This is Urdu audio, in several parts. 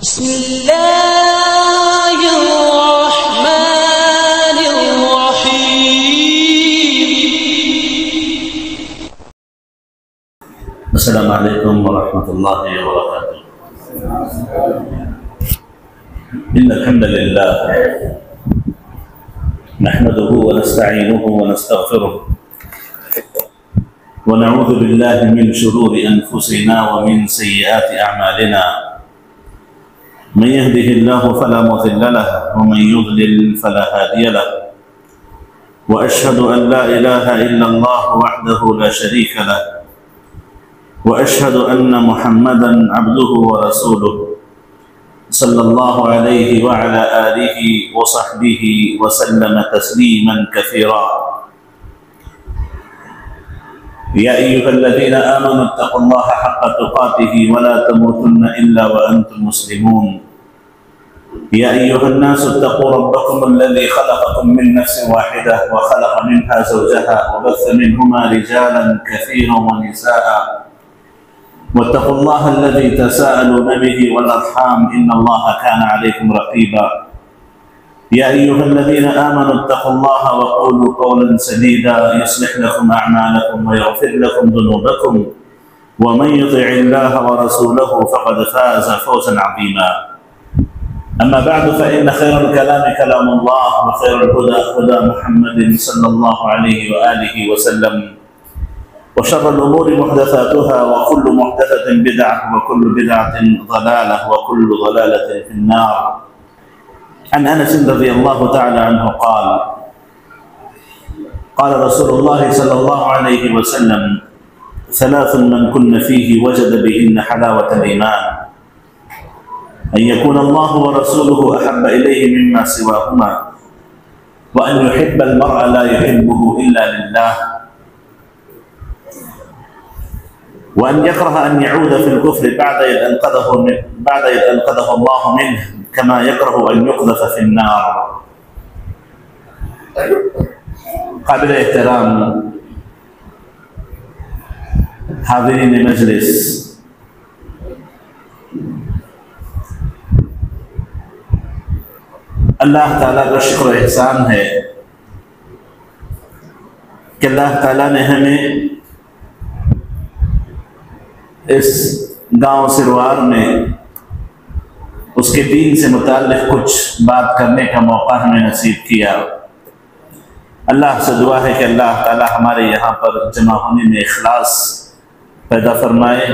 بسم الله الرحمن الرحيم. السلام عليكم ورحمة الله وبركاته. إن الحمد لله نحمده ونستعينه ونستغفره ونعوذ بالله من شرور أنفسنا ومن سيئات أعمالنا. من يهده الله فلا مضل له ومن يضلل فلا هادي له. وأشهد أن لا إله إلا الله وحده لا شريك له. وأشهد أن محمدا عبده ورسوله صلى الله عليه وعلى آله وصحبه وسلم تسليما كثيرا. يا أيها الذين آمنوا اتقوا الله حق تقاته ولا تموتن إلا وأنتم مسلمون. يا أيها الناس اتقوا ربكم الذي خلقكم من نفس واحدة وخلق منها زوجها وبث منهما رجالا كثيرا ونساء. واتقوا الله الذي تساءلون به والأرحام إن الله كان عليكم رقيبا. يا أيها الذين آمنوا اتقوا الله وقولوا قولا سديدا يصلح لكم أعمالكم ويغفر لكم ذنوبكم ومن يطع الله ورسوله فقد فاز فوزا عظيما. أما بعد فإن خير الكلام كلام الله وخير الهدى هدى محمد صلى الله عليه وآله وسلم. وشر الأمور محدثاتها وكل محدثة بدعة وكل بدعة ضلالة وكل ضلالة في النار. عن أنس رضي الله تعالى عنه قال قال رسول الله صلى الله عليه وسلم ثلاث من كن فيه وجد بهن حلاوة الإيمان: أن يكون الله ورسوله أحب إليه مما سواهما، وأن يحب المرء لا يحبه إلا لله، وأن يكره أن يعود في الكفر بعد إذ أنقذه الله منه، كما يكره أن يقذف في النار. قابل احترام حاضرین مجلس، اللہ تعالیٰ کا شکر و احسان ہے کہ اللہ تعالیٰ نے ہمیں اس گاؤں سروار میں اس کے دین سے متعلق کچھ بات کرنے کا موقع ہمیں نصیب کیا. اللہ سے دعا ہے کہ اللہ تعالی ہمارے یہاں پر جمع ہونے میں اخلاص پیدا فرمائے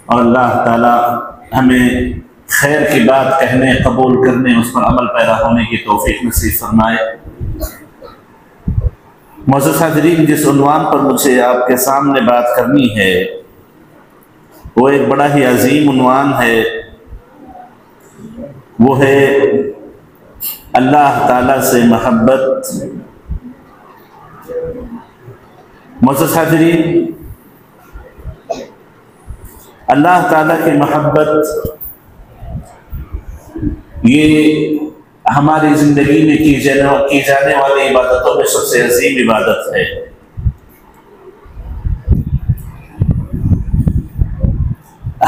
اور اللہ تعالی ہمیں خیر کی بات کہنے، قبول کرنے، اس پر عمل پیدا ہونے کی توفیق نصیب فرمائے. معزز حاضرین، جس عنوان پر مجھے آپ کے سامنے بات کرنی ہے وہ ایک بڑا ہی عظیم عنوان ہے. وہ ہے اللہ تعالیٰ سے محبت. معزز حاضرین، اللہ تعالیٰ کی محبت یہ ہماری زندگی میں کی جانے والی عبادتوں میں سب سے عظیم عبادت ہے.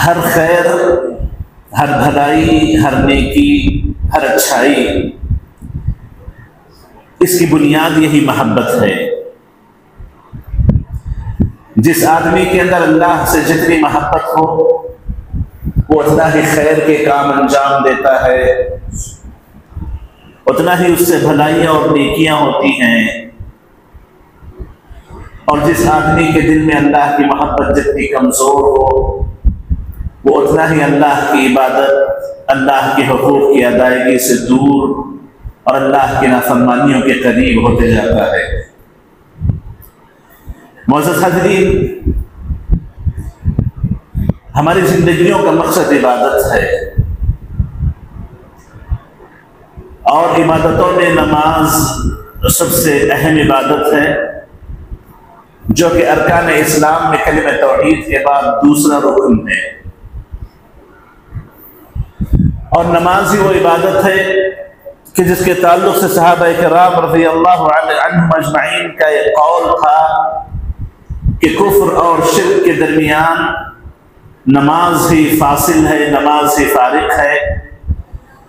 ہر خیر، ہر بھلائی، ہر نیکی، ہر اچھائی، اس کی بنیاد یہی محبت ہے. جس آدمی کے اندر اللہ سے جتنی محبت ہو وہ اتنا ہی خیر کے کام انجام دیتا ہے، اتنا ہی اس سے بھلائیاں اور نیکیاں ہوتی ہیں. اور جس آدمی کے دل میں اللہ کی محبت جتنی کمزور ہو وہ اتنا ہی اللہ کی عبادت، اللہ کے حقوق کی ادائیگی سے دور اور اللہ کی نافرمانیوں کے قریب ہوتے جاتا ہے. معزز حاضرین، ہماری زندگیوں کا مقصد عبادت ہے، اور عبادتوں میں نماز سب سے اہم عبادت ہے، جو کہ ارکان اسلام میں کلمہ توحید کے بعد دوسرا رکن ہے. اور نماز ہی وہ عبادت ہے کہ جس کے تعلق سے صحابہ کرام رضی اللہ عنہم اجمعین کا ایک قول تھا کہ کفر اور شرک کے درمیان نماز ہی فاصل ہے، نماز ہی فارق ہے۔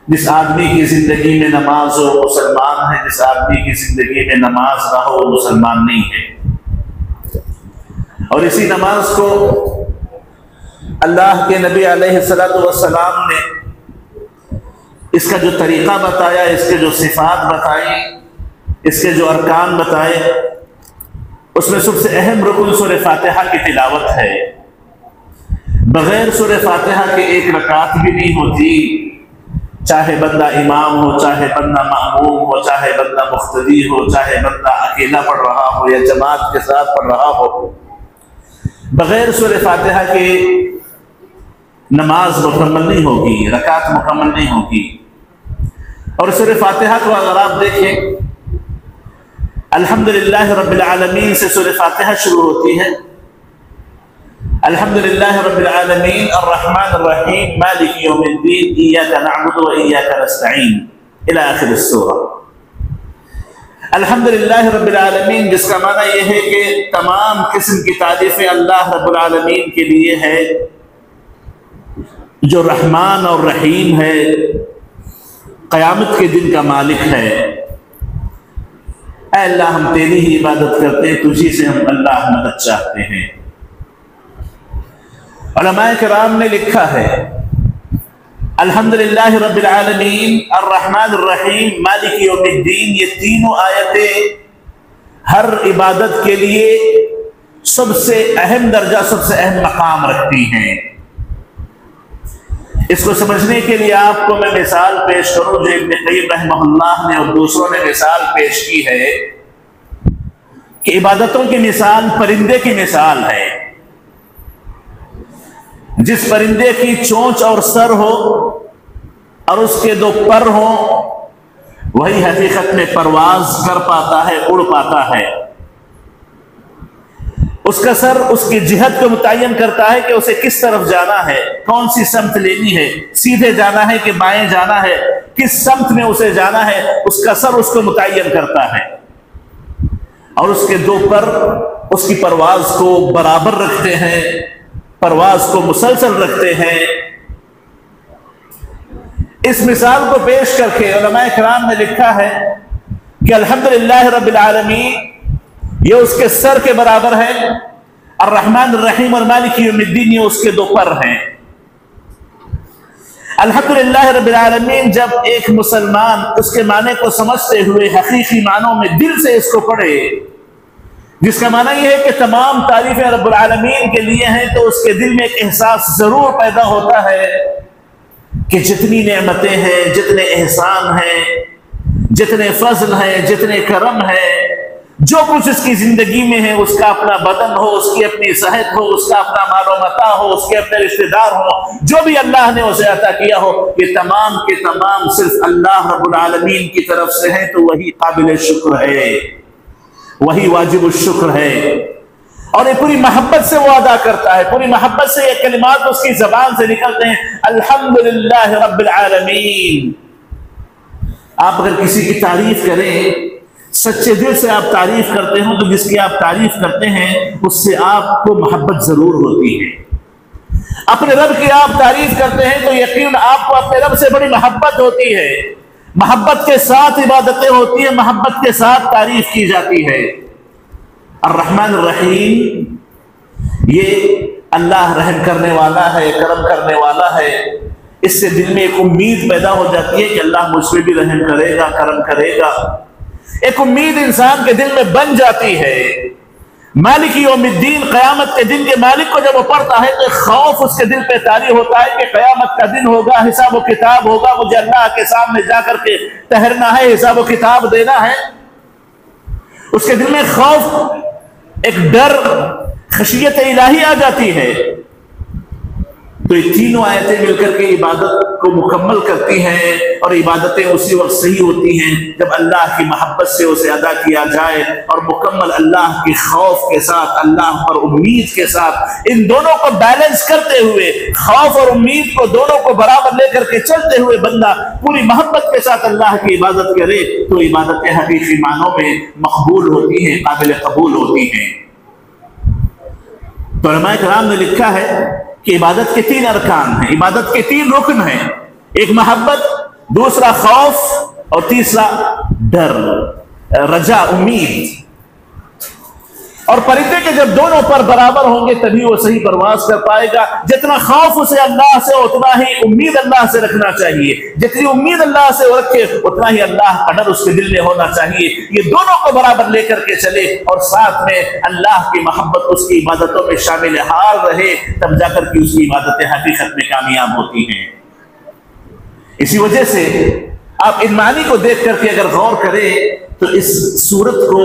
جس آدمی کی زندگی میں نماز ہو مسلمان ہے، جس آدمی کی زندگی میں نماز نہ ہو مسلمان نہیں ہے۔ اور اسی نماز کو اللہ کے نبی علیہ السلام نے اس کا جو طریقہ بتایا، اس کے جو صفات بتائی، اس کے جو ارکان بتائے، اس میں سب سے اہم رکن سورہ فاتحہ کی تلاوت ہے۔ بغیر سورہ فاتحہ کے ایک رکعت بھی نہیں ہوتی، چاہے بندہ امام ہو، چاہے بندہ مأموم ہو، چاہے بندہ مقتدی ہو، چاہے بندہ اکیلا پڑھ رہا ہو یا جماعت کے ساتھ پڑھ رہا ہو، بغیر سورہ فاتحہ کے نماز مکمل نہیں ہوگی، رکعت مکمل نہیں ہوگی۔ اور سورہ فاتحہ کو اگر آپ دیکھیں، الحمدللہ رب العالمین سے سورہ فاتحہ شروع ہوتی ہے۔ الحمدللہ رب العالمین الرحمن الرحیم مالک یوم الدین ایاک نعبد و ایاک نستعین الی آخر السورہ۔ الحمدللہ رب العالمین جس کا معنی یہ ہے کہ تمام قسم کی تعریفیں اللہ رب العالمین کے لیے ہے، جو رحمان اور رحیم ہے، قیامت کے دن کا مالک ہے۔ اے اللہ ہم تیری ہی عبادت کرتے ہیں، تجھی سے ہم اللہ مدد چاہتے ہیں۔ علماء کرام نے لکھا ہے الحمدللہ رب العالمین الرحمن الرحیم مالک یوم الدین، یہ تینوں آیتیں ہر عبادت کے لیے سب سے اہم درجہ، سب سے اہم مقام رکھتی ہیں۔ اس کو سمجھنے کے لیے آپ کو میں مثال پیش کروں جو ابن قیم رحمہ اللہ نے اور دوسروں نے مثال پیش کی ہے کہ عبادتوں کی مثال پرندے کی مثال ہے۔ جس پرندے کی چونچ اور سر ہو اور اس کے دو پر ہوں، وہی حقیقت میں پرواز کر پاتا ہے، اڑ پاتا ہے۔ اس کا سر اس کی جہت کو متعین کرتا ہے کہ اسے کس طرف جانا ہے، کون سی سمت لینی ہے، سیدھے جانا ہے کہ بائیں جانا ہے، کس سمت میں اسے جانا ہے، اس کا سر اس کو متعین کرتا ہے۔ اور اس کے دو پر اس کی پرواز کو برابر رکھتے ہیں، پرواز کو مسلسل رکھتے ہیں۔ اس مثال کو پیش کر کے علماء کرام نے لکھا ہے کہ الحمدللہ رب العالمین یہ اس کے سر کے برابر ہے، الرحمن الرحیم اور مالک یوم الدین یہ اس کے دو پر ہیں۔ الحمدللہ رب العالمین جب ایک مسلمان اس کے معنی کو سمجھتے ہوئے حقیقی معنوں میں دل سے اس کو پڑھے، جس کا معنی یہ ہے کہ تمام تعریفیں رب العالمین کے لیے ہیں، تو اس کے دل میں ایک احساس ضرور پیدا ہوتا ہے کہ جتنی نعمتیں ہیں، جتنے احسان ہیں، جتنے فضل ہیں، جتنے کرم ہیں، جو کچھ اس کی زندگی میں ہے، اس کا اپنا بدن ہو، اس کی اپنی صحت ہو، اس کا اپنا مال و متاع ہو، اس کے اپنے رشتہ دار ہو، جو بھی اللہ نے اسے عطا کیا ہو، یہ تمام کے تمام صرف اللہ رب العالمین کی طرف سے ہیں، تو وہی قابل شکر ہے، وہی واجب الشکر ہے۔ اور یہ پوری محبت سے وہ ادا کرتا ہے، پوری محبت سے یہ کلمات اس کی زبان سے نکلتے ہیں، الحمدللہ رب العالمین۔ آپ اگر کسی کی تعریف کریں، سچے دل سے آپ تعریف کرتے ہوں، تو جس کی آپ تعریف کرتے ہیں اس سے آپ کو محبت ضرور ہوتی ہے۔ اپنے رب کی آپ تعریف کرتے ہیں تو یقیناً آپ کو اپنے رب سے بڑی محبت ہوتی ہے، محبت کے ساتھ عبادتیں ہوتی ہیں، محبت کے ساتھ تعریف کی جاتی ہے۔ الرحمن الرحیم یہ اللہ رحم کرنے والا ہے، کرم کرنے والا ہے۔ اس سے دل میں ایک امید پیدا ہو جاتی ہے کہ اللہ مجھ پہ بھی رحم کرے گا، کرم کرے گا۔ ایک امید انسان کے دل میں بن جاتی ہے۔ مالک یوم الدین، قیامت کے دن کے مالک کو جب وہ پڑھتا ہے تو خوف اس کے دل پہ طاری ہوتا ہے کہ قیامت کا دن ہوگا، حساب و کتاب ہوگا، مجھے اللہ کے سامنے جا کر کے ٹھہرنا ہے، حساب و کتاب دینا ہے۔ اس کے دل میں خوف، ایک ڈر، خشیت الہی آ جاتی ہے۔ تو یہ تینوں آیتیں مل کر کے عبادت کو مکمل کرتی ہیں، اور عبادتیں اسی وقت صحیح ہوتی ہیں جب اللہ کی محبت سے اسے ادا کیا جائے، اور مکمل اللہ کی خوف کے ساتھ، اللہ پر امید کے ساتھ، ان دونوں کو بیلنس کرتے ہوئے، خوف اور امید کو دونوں کو برابر لے کر کے چلتے ہوئے بندہ پوری محبت کے ساتھ اللہ کی عبادت کرے، تو عبادتیں حقیقی معنوں میں مقبول ہوتی ہیں، قابل قبول ہوتی ہیں۔ تو علماء کرام نے لکھا ہے کہ عبادت کے 3 ارکان ہیں، عبادت کے 3 رکن ہیں، ایک محبت، دوسرا خوف، اور تیسرا ڈر، رجا، امید۔ اور پرندے کے جب دونوں پر برابر ہوں گے تبھی وہ صحیح پرواز کر پائے گا۔ جتنا خوف اسے اللہ سے اتنا ہی امید اللہ سے رکھنا چاہیے، جتنی امید اللہ سے رکھے اتنا ہی اللہ کا ڈر اس کے دل میں ہونا چاہیے۔ یہ دونوں کو برابر لے کر کے چلے اور ساتھ میں اللہ کی محبت اس کی عبادتوں میں شامل حال رہے، تب جا کر کے اس کی عبادتیں حقیقت میں کامیاب ہوتی ہیں۔ اسی وجہ سے آپ ان معنی کو دیکھ کر کے اگر غور کریں تو اس صورت کو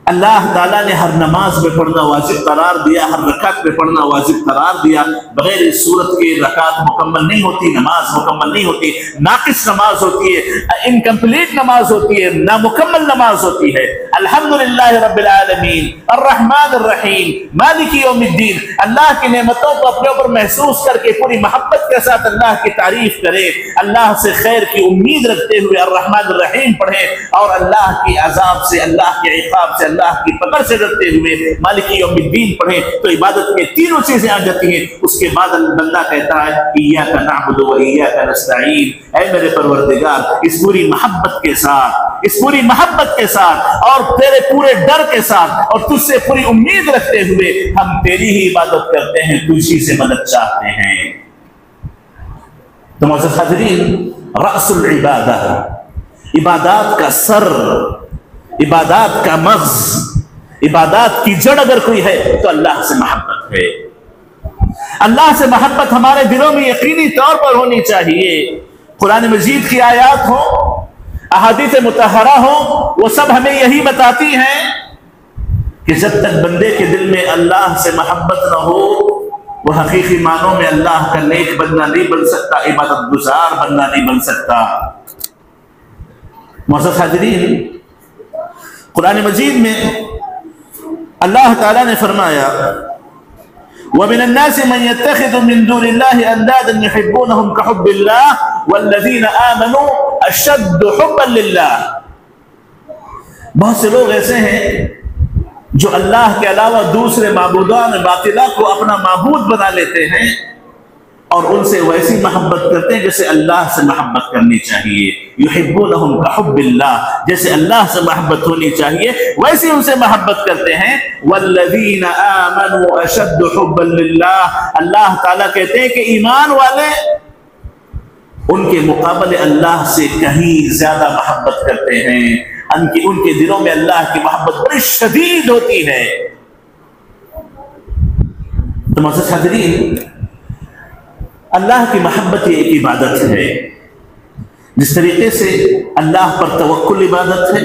اللہ تعالیٰ نے ہر نماز میں پڑھنا واجب قرار دیا، ہر رکعت میں پڑھنا واجب قرار دیا۔ بغیر اس صورت کے رکعت مکمل نہیں ہوتی، نماز مکمل نہیں ہوتی، ناقص نماز ہوتی ہے، انکمپلیٹ نماز ہوتی ہے، نامکمل نماز ہوتی ہے۔ الحمدللہ رب العالمین الرحمن الرحیم مالک یوم الدین، اللہ کی نعمتوں کو اپنے اوپر محسوس کر کے پوری محبت کے ساتھ اللہ کی تعریف کرے، اللہ سے خیر کی امید رکھتے ہوئے الرحمن الرحیم پڑھے، اور اللہ کی عذاب سے، اللہ کے عقاب سے، اللہ کی پکڑ سے ڈرتے ہوئے مالک یوم الدین پڑھے، تو عبادت میں تینوں چیزیں آ جاتی ہیں۔ اس کے بعد بندہ کہتا ہے ایاک نعبد و ایاک نستعین، اے میرے پروردگار اس پوری محبت کے ساتھ، اس پوری محبت کے ساتھ اور تیرے پورے ڈر کے ساتھ اور تجھ سے پوری امید رکھتے ہوئے ہم تیری ہی عبادت کرتے ہیں، تجھی سے مدد چاہتے ہیں۔ تو معزز حاضرین، رأس العبادہ، عبادات کا سر، عبادات کا مغز، عبادات کی جڑ اگر کوئی ہے تو اللہ سے محبت ہے۔ اللہ سے محبت ہمارے دلوں میں یقینی طور پر ہونی چاہیے۔ قرآن مجید کی آیات ہوں، احادیث مطہرہ ہوں، وہ سب ہمیں یہی بتاتی ہیں کہ جب تک بندے کے دل میں اللہ سے محبت نہ ہو وہ حقیقی معنوں میں اللہ کا نیک بندہ نہیں بن سکتا، عبادت گزار بندہ نہیں بن سکتا۔ معزز حاضرین، قرآن مجید میں اللہ تعالیٰ نے فرمایا وَمِنَ النَّاسِ مَنْ يَتَّخِذُ مِن دُونِ اللَّهِ أَنْدَادًا يُحِبُّونَهُمْ كَحُبِّ اللَّهِ وَالَّذِينَ آمَنُوا أَشَدُّ حُبًّا لِلَّهِ۔ بہت سے لوگ ایسے ہیں جو اللہ کے علاوہ دوسرے معبودان باطلہ کو اپنا معبود بنا لیتے ہیں اور ان سے ویسی محبت کرتے ہیں جیسے اللہ سے محبت کرنی چاہیے۔ یحبونہم کحب اللہ، جیسے اللہ سے محبت ہونی چاہیے ویسی ان سے محبت کرتے ہیں۔ والذین آمنوا اشد حبا للہ، اللہ تعالیٰ کہتے ہیں کہ ایمان والے ان کے مقابلے اللہ سے کہیں زیادہ محبت کرتے ہیں، ان کے دلوں میں اللہ کی محبت بڑی شدید ہوتی ہے۔ تو معزز حاضرین، اللہ کی محبت یہ ایک عبادت ہے۔ جس طریقے سے اللہ پر توکل عبادت ہے،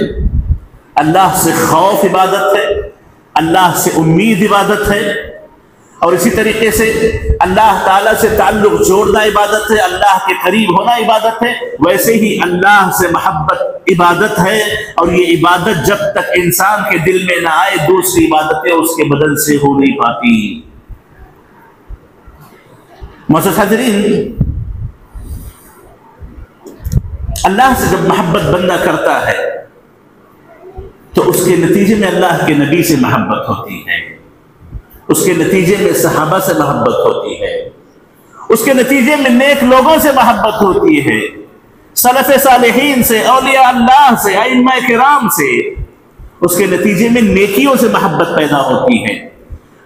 اللہ سے خوف عبادت ہے، اللہ سے امید عبادت ہے، اور اسی طریقے سے اللہ تعالیٰ سے تعلق جوڑنا عبادت ہے، اللہ کے قریب ہونا عبادت ہے، ویسے ہی اللہ سے محبت عبادت ہے۔ اور یہ عبادت جب تک انسان کے دل میں نہ آئے دوسری عبادتیں اس کے بدن سے ہو نہیں پاتی۔ معزز حاضرین، اللہ سے جب محبت بندہ کرتا ہے تو اس کے نتیجے میں اللہ کے نبی سے محبت ہوتی ہے، اس کے نتیجے میں صحابہ سے محبت ہوتی ہے، اس کے نتیجے میں نیک لوگوں سے محبت ہوتی ہے، سلف صالحین سے، اولیاء اللہ سے، ائمہ کرام سے۔ اس کے نتیجے میں نیکیوں سے محبت پیدا ہوتی ہے،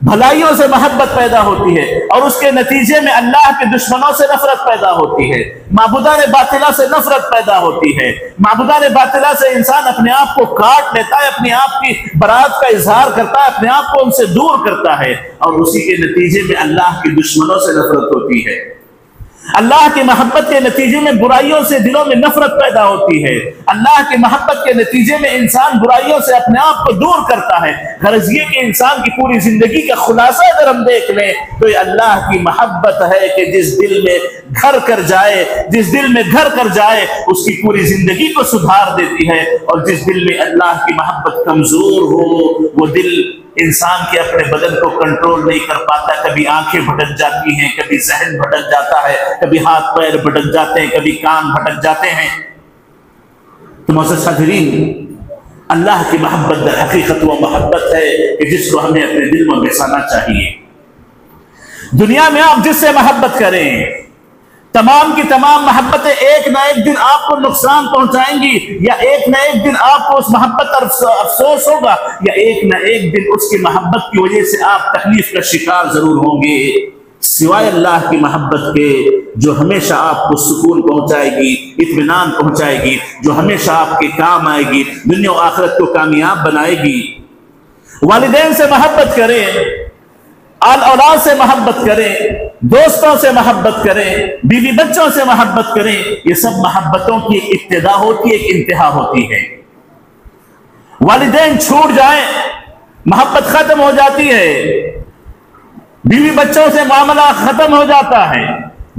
بھلائیوں سے محبت پیدا ہوتی ہے، اور اس کے نتیجے میں اللہ کے دشمنوں سے نفرت پیدا ہوتی ہے، معبودان باطلہ سے نفرت پیدا ہوتی ہے۔ معبودان باطلہ سے انسان اپنے آپ کو کاٹ لیتا ہے، اپنے آپ کی برات کا اظہار کرتا ہے، اپنے آپ کو ان سے دور کرتا ہے، اور اسی کے نتیجے میں اللہ کے دشمنوں سے نفرت ہوتی ہے۔ اللہ کی محبت کے نتیجے میں برائیوں سے دلوں میں نفرت پیدا ہوتی ہے، اللہ کی محبت کے نتیجے میں انسان برائیوں سے اپنے آپ کو دور کرتا ہے۔ غرض یہ کہ انسان کی پوری زندگی کا خلاصہ اگر ہم دیکھ لیں تو یہ اللہ کی محبت ہے کہ جس دل میں گھر کر جائے، جس دل میں گھر کر جائے اس کی پوری زندگی کو سدھار دیتی ہے، اور جس دل میں اللہ کی محبت کمزور ہو وہ دل انسان کے اپنے بدن کو کنٹرول نہیں کر پاتا، کبھی آنکھیں بھٹک جاتی ہیں، کبھی ذہن بھٹک جاتا ہے، کبھی ہاتھ پیر بھٹک جاتے ہیں، کبھی کان بھٹک جاتے ہیں۔ تو معزز حاضرین، اللہ کی محبت در حقیقت وہ محبت ہے کہ جس کو ہمیں اپنے دل میں بسانا چاہیے۔ دنیا میں آپ جس سے محبت کریں، تمام کی تمام محبتیں ایک نہ ایک دن آپ کو نقصان پہنچائیں گی، یا ایک نہ ایک دن آپ کو اس محبت پر افسوس ہوگا، یا ایک نہ ایک دن اس کی محبت کی وجہ سے آپ تکلیف کا شکار ضرور ہوں گے، سوائے اللہ کی محبت کے جو ہمیشہ آپ کو سکون پہنچائے گی، اطمینان پہنچائے گی، جو ہمیشہ آپ کے کام آئے گی، دنیا و آخرت کو کامیاب بنائے گی۔ والدین سے محبت کریں، آل اولاد سے محبت کریں، دوستوں سے محبت کریں، بیوی بچوں سے محبت کریں، یہ سب محبتوں کی ایک ابتدا ہوتی ہے، ایک انتہا ہوتی ہے۔ والدین چھوٹ جائیں محبت ختم ہو جاتی ہے، بیوی بچوں سے معاملہ ختم ہو جاتا ہے،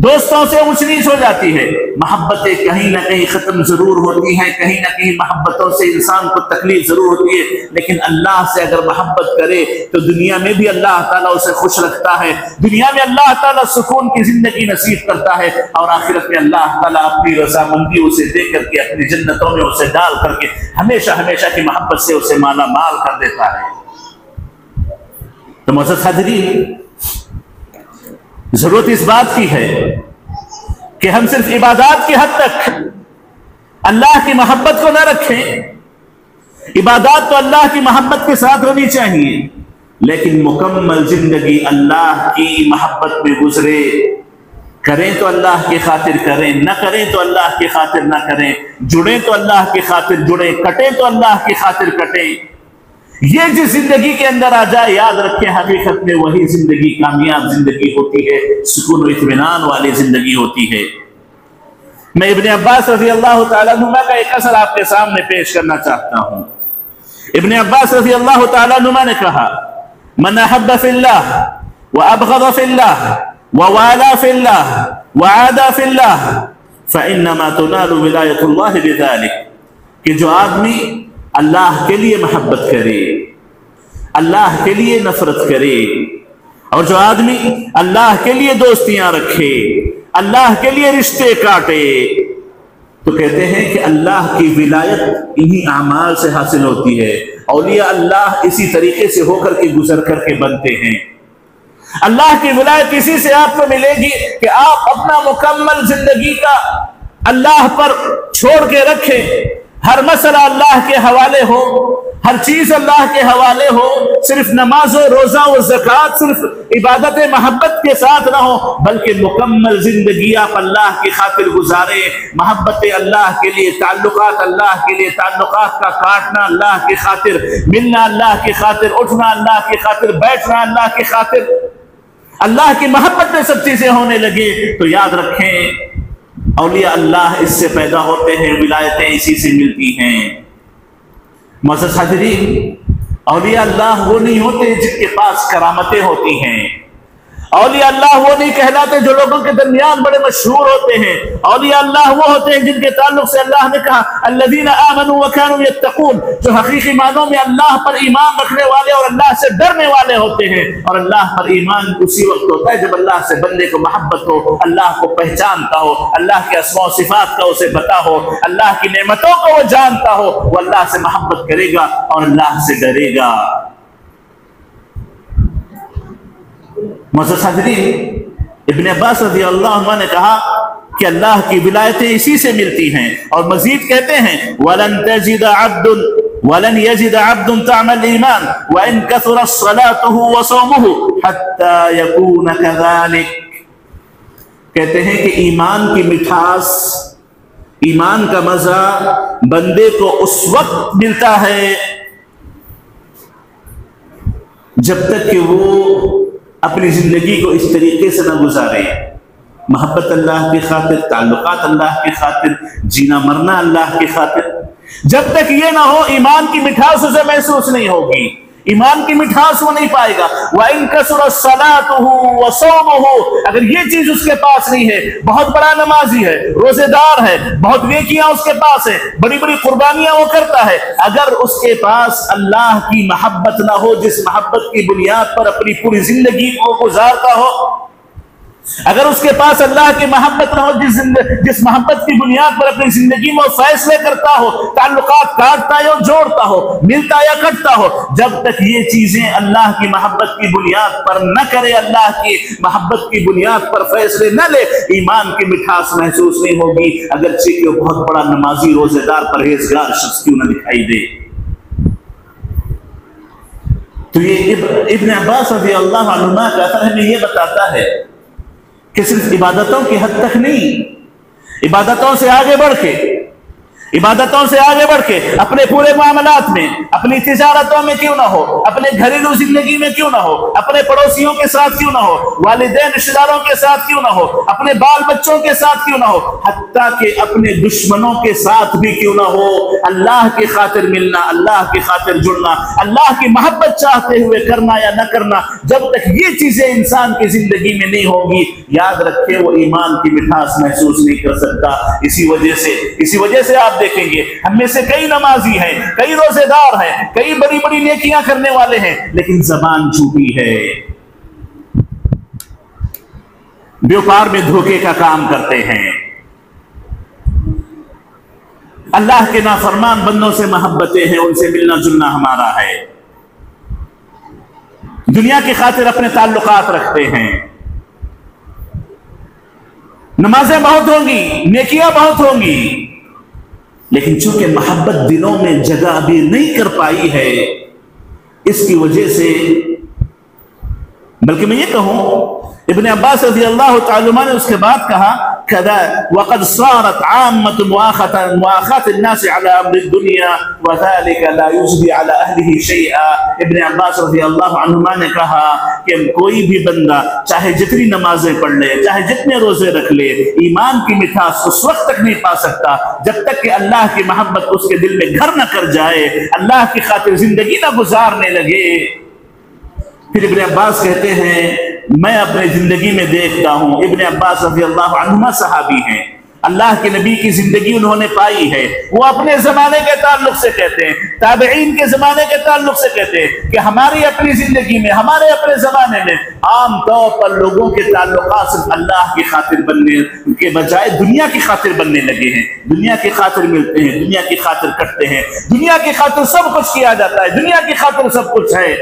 دوستوں سے اونچ نیچ ہو جاتی ہے، محبتیں کہیں نہ کہیں ختم ضرور ہوتی ہیں، کہیں نہ کہیں محبتوں سے انسان کو تکلیف ضرور ہوتی ہے، لیکن اللہ سے اگر محبت کرے تو دنیا میں بھی اللہ تعالیٰ اسے خوش رکھتا ہے، دنیا میں اللہ تعالیٰ سکون کی زندگی نصیب کرتا ہے، اور آخرت میں اللہ تعالیٰ اپنی رضامندی اسے دے کر کے اپنی جنتوں میں اسے ڈال کر کے ہمیشہ ہمیشہ کی محبت سے اسے مالا مال کر دیتا ہے۔ تو معزز حاضرین، ضرورت اس بات کی ہے کہ ہم صرف عبادات کی حد تک اللہ کی محبت کو نہ رکھیں، عبادات تو اللہ کی محبت کے ساتھ ہونی چاہیے، لیکن مکمل زندگی اللہ کی محبت میں گزرے، کریں تو اللہ کی خاطر کریں، نہ کریں تو اللہ کی خاطر نہ کریں، جڑیں تو اللہ کی خاطر جڑیں، کٹیں تو اللہ کی خاطر کٹیں، یہ جس زندگی کے اندر آ جائے، یاد رکھیں حقیقت میں وہی زندگی کامیاب زندگی ہوتی ہے، سکون و اطمینان والی زندگی ہوتی ہے۔ میں ابن عباس رضی اللہ تعالیٰ عنہ کا ایک اثر آپ کے سامنے پیش کرنا چاہتا ہوں۔ ابن عباس رضی اللہ تعالیٰ عنہ نے کہا: من احب فی اللہ وابغض فی اللہ ووالا فی اللہ وعادى فی اللہ فانما تنال ولایت اللہ بذلک، کہ جو آدمی اللہ کے لیے محبت کرے، اللہ کے لیے نفرت کرے، اور جو آدمی اللہ کے لیے دوستیاں رکھے، اللہ کے لیے رشتے کاٹے، تو کہتے ہیں کہ اللہ کی ولایت انہی اعمال سے حاصل ہوتی ہے۔ اولیاء اللہ اسی طریقے سے ہو کر کے گزر کر کے بنتے ہیں۔ اللہ کی ولایت اسی سے آپ کو ملے گی کہ آپ اپنا مکمل زندگی کا اللہ پر چھوڑ کے رکھیں، ہر مسئلہ اللہ کے حوالے ہو، ہر چیز اللہ کے حوالے ہو، صرف نماز و روزہ و زکوٰۃ صرف عبادت محبت کے ساتھ نہ ہو، بلکہ مکمل زندگی آپ اللہ کی خاطر گزاریں، محبت اللہ کے لیے، تعلقات اللہ کے لیے، تعلقات کا کاٹنا اللہ کی خاطر، ملنا اللہ کی خاطر، اٹھنا اللہ کی خاطر، بیٹھنا اللہ کی خاطر، اللہ کی محبت میں سب چیزیں ہونے لگے تو یاد رکھیں اولیاء اللہ اس سے پیدا ہوتے ہیں، ولایتیں اسی سے ملتی ہیں۔ معزز حاضرین، اولیاء اللہ وہ نہیں ہوتے جن کے پاس کرامتیں ہوتی ہیں، اولیاء اللہ وہ نہیں کہلاتے جو لوگوں کے درمیان بڑے مشہور ہوتے ہیں، اولیاء اللہ وہ ہوتے ہیں جن کے تعلق سے اللہ نے کہا الذین آمنوا وکانوا یتقون، جو حقیقی معنوں میں اللہ پر ایمان رکھنے والے اور اللہ سے ڈرنے والے ہوتے ہیں، اور اللہ پر ایمان اسی وقت ہوتا ہے جب اللہ سے بندے کو محبت ہو، اللہ کو پہچانتا ہو، اللہ کے اسماء و صفات کا اسے پتا ہو، اللہ کی نعمتوں کو وہ جانتا ہو، وہ اللہ سے محبت کرے گا اور اللہ سے ڈرے گا۔ معزز حاضرین، ابن عباس رضی اللہ عنہ نے کہا کہ اللہ کی ولایتیں اسی سے ملتی ہیں، اور مزید کہتے ہیں وَلَن يَجِدَ عَبْدٌ طَعْمَ الْإِيمَانِ وَإِن كَثُرَتْ صَلَاتُهُ وَصَوْمُهُ حَتَّى يَكُونَ كَذَلِكَ، کہتے ہیں کہ ایمان کی مٹھاس، ایمان کا مزہ بندے کو اس وقت ملتا ہے جب تک کہ وہ اپنی زندگی کو اس طریقے سے نہ گزارے، محبت اللہ کی خاطر، تعلقات اللہ کی خاطر، جینا مرنا اللہ کی خاطر، جب تک یہ نہ ہو ایمان کی مٹھاس اسے محسوس نہیں ہوگی، ایمان کی مٹھاس وہ نہیں پائے گا۔ وَإِن كَثُرَتْ صَلَاتُهُ وَصَوْمُهُ، اگر یہ چیز اس کے پاس نہیں ہے، بہت بڑا نمازی ہے، روزے دار ہے، بہت نیکیاں اس کے پاس ہے، بڑی بڑی قربانیاں وہ کرتا ہے، اگر اس کے پاس اللہ کی محبت نہ ہو جس محبت کی بنیاد پر اپنی پوری زندگی کو گزارتا ہو، اگر اس کے پاس اللہ کی محبت نہ ہو، جس محبت کی بنیاد پر اپنی زندگی میں وہ فیصلے کرتا ہو، تعلقات کاٹتا یا جوڑتا ہو، ملتا یا کٹتا ہو، جب تک یہ چیزیں اللہ کی محبت کی بنیاد پر نہ کرے، اللہ کی محبت کی بنیاد پر فیصلے نہ لے، ایمان کی مٹھاس محسوس نہیں ہوگی، اگرچہ کہ وہ بہت بڑا نمازی، روزے دار، پرہیزگار شخص کیوں نہ دکھائی دے۔ تو یہ ابن عباس رضی اللہ عنہما کا اثر ہمیں یہ بتاتا ہے کہ صرف عبادتوں کی حد تک نہیں، عبادتوں سے آگے بڑھ کے اپنے پورے معاملات میں، اپنی تجارتوں میں کیوں نہ ہو، اپنے گھریلو زندگی میں کیوں نہ ہو، اپنے پڑوسیوں کے ساتھ کیوں نہ ہو، والدین رشتہ داروں کے ساتھ کیوں نہ ہو، اپنے بال بچوں کے ساتھ کیوں نہ ہو، حتیٰ کہ اپنے دشمنوں کے ساتھ بھی کیوں نہ ہو، اللہ کی خاطر ملنا، اللہ کی خاطر جڑنا، اللہ کی محبت چاہتے ہوئے کرنا یا نہ کرنا، جب تک یہ چیزیں انسان کی زندگی میں نہیں ہوگی، یاد رکھے وہ ایمان کی مٹھاس محسوس نہیں کر سکتا۔ اسی وجہ سے آپ دیکھیں گے ہم میں سے کئی نمازی ہیں، کئی روزے دار ہیں، کئی بڑی بڑی نیکیاں کرنے والے ہیں، لیکن زبان جھوٹی ہے، بیوپار میں دھوکے کا کام کرتے ہیں، اللہ کے نافرمان بندوں سے محبتیں ہیں، ان سے ملنا جلنا ہمارا ہے، دنیا کی خاطر اپنے تعلقات رکھتے ہیں، نمازیں بہت ہوں گی، نیکیاں بہت ہوں گی، لیکن چونکہ محبت دلوں میں جگہ ابھی نہیں کر پائی ہے، اس کی وجہ سے، بلکہ میں یہ کہوں ابن عباس رضی اللہ تعالی عنہ نے اس کے بعد کہا کذا وقد صارت عامة مؤاخاة الناس على امر الدنيا وذلك لا يجدي على اهله شيئا۔ ابن عباس رضی اللہ عنہما نے کہا کہ کوئی بھی بندہ چاہے جتنی نمازیں پڑھ لے، چاہے جتنے روزے رکھ لے، ایمان کی مٹھاس اس وقت تک نہیں پا سکتا جب تک کہ اللہ کی محبت اس کے دل میں گھر نہ کر جائے، اللہ کی خاطر زندگی نہ گزارنے لگے۔ پھر ابن عباس کہتے ہیں میں اپنے زندگی میں دیکھتا ہوں، ابن عباس رضی اللہ عنہما صحابی ہیں، اللہ کے نبی کی زندگی انہوں نے پائی ہے، وہ اپنے زمانے کے تعلق سے کہتے ہیں، تابعین کے زمانے کے تعلق سے کہتے ہیں کہ ہماری اپنی زندگی میں، ہمارے اپنے زمانے میں عام طور پر لوگوں کے تعلقات صرف اللہ کی خاطر بننے کے بجائے دنیا کی خاطر بننے لگے ہیں، دنیا کی خاطر ملتے ہیں، دنیا کی خاطر کٹتے ہیں، دنیا کی خاطر سب کچھ کیا جاتا ہے، دنیا کی خاطر سب کچھ ہے،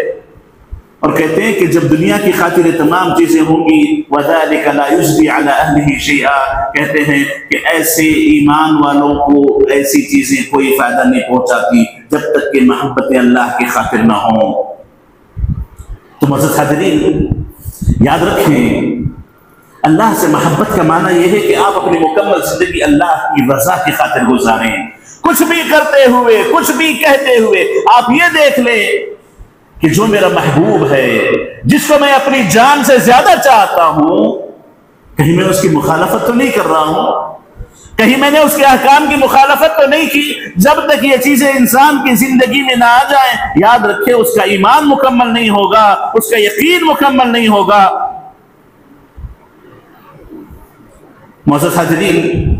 اور کہتے ہیں کہ جب دنیا کی خاطر یہ تمام چیزیں ہوں گی وَذَلِكَ لَا يُجْدِي عَلَىٰ أَهْلِهِ شَيْئًا، کہتے ہیں کہ ایسے ایمان والوں کو ایسی چیزیں کوئی فائدہ نہیں پہنچاتی جب تک کہ محبت اللہ کی خاطر نہ ہوں۔ تو معزز حاضرین یاد رکھیں، اللہ سے محبت کا معنی یہ ہے کہ آپ اپنی مکمل زندگی اللہ کی رضا کی خاطر گزاریں، کچھ بھی کرتے ہوئے، کچھ بھی کہتے ہوئے آپ یہ دیکھ لیں کہ جو میرا محبوب ہے، جس کو میں اپنی جان سے زیادہ چاہتا ہوں، کہیں میں اس کی مخالفت تو نہیں کر رہا ہوں، کہیں میں نے اس کے احکام کی مخالفت تو نہیں کی۔ جب تک یہ چیزیں انسان کی زندگی میں نہ آ جائیں، یاد رکھے اس کا ایمان مکمل نہیں ہوگا، اس کا یقین مکمل نہیں ہوگا۔ معزز حاضرین،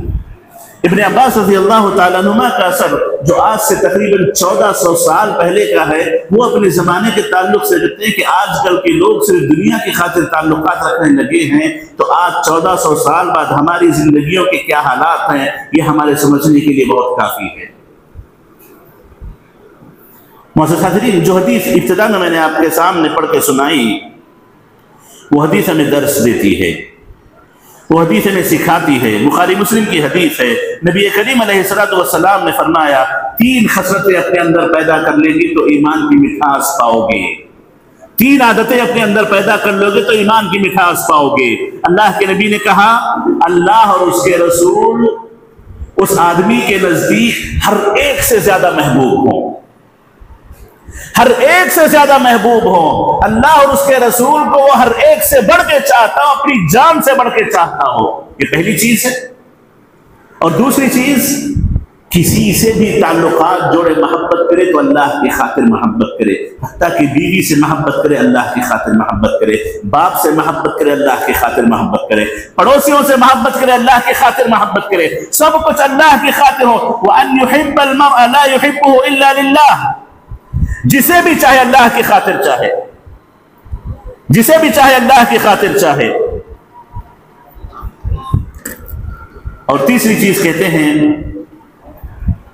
ابن عباس رضی اللہ تعالیٰ عنہ کا اثر جو آج سے تقریباً 1400 سال پہلے کا ہے، وہ اپنے زمانے کے تعلق سے کہتے ہیں کہ آج کل کے لوگ صرف دنیا کی خاطر تعلقات رکھنے لگے ہیں، تو آج 1400 سال بعد ہماری زندگیوں کے کیا حالات ہیں، یہ ہمارے سمجھنے کے لیے بہت کافی ہے۔ معزز حاضرین، جو حدیث ابتدا میں نے آپ کے سامنے پڑھ کے سنائی، وہ حدیث ہمیں درس دیتی ہے، وہ حدیث ہمیں سکھاتی ہے، بخاری مسلم کی حدیث ہے۔ نبی کریم علیہ السلام نے فرمایا 3 خصلتیں اپنے اندر پیدا کر لیں گی تو ایمان کی مٹھاس پاؤ گے، 3 عادتیں اپنے اندر پیدا کر لو گے تو ایمان کی مٹھاس پاؤ گے۔ اللہ کے نبی نے کہا اللہ اور اس کے رسول اس آدمی کے نزدیک ہر ایک سے زیادہ محبوب ہوں، ہر ایک سے زیادہ محبوب ہوں، اللہ اور اس کے رسول کو وہ ہر ایک سے بڑھ کے چاہتا ہوں، اپنی جان سے بڑھ کے چاہتا ہوں، یہ پہلی چیز ہے۔ اور دوسری چیز، کسی سے بھی تعلقات جوڑے محبت کرے تو اللہ کی خاطر محبت کرے، حتیٰ کہ بیوی سے محبت کرے اللہ کی خاطر محبت کرے، باپ سے محبت کرے اللہ کی خاطر محبت کرے، پڑوسیوں سے محبت کرے اللہ کی خاطر محبت کرے، سب کچھ اللہ کی خاطر ہو۔ وَأَن يُحِبَّ الْمَرْءَ لَا يُحِبُّهُ إِلَّا لِلَّهِ، جسے بھی چاہے اللہ کی خاطر چاہے، جسے بھی چاہے اللہ کی خاطر چاہے۔ اور تیسری چیز کہتے ہیں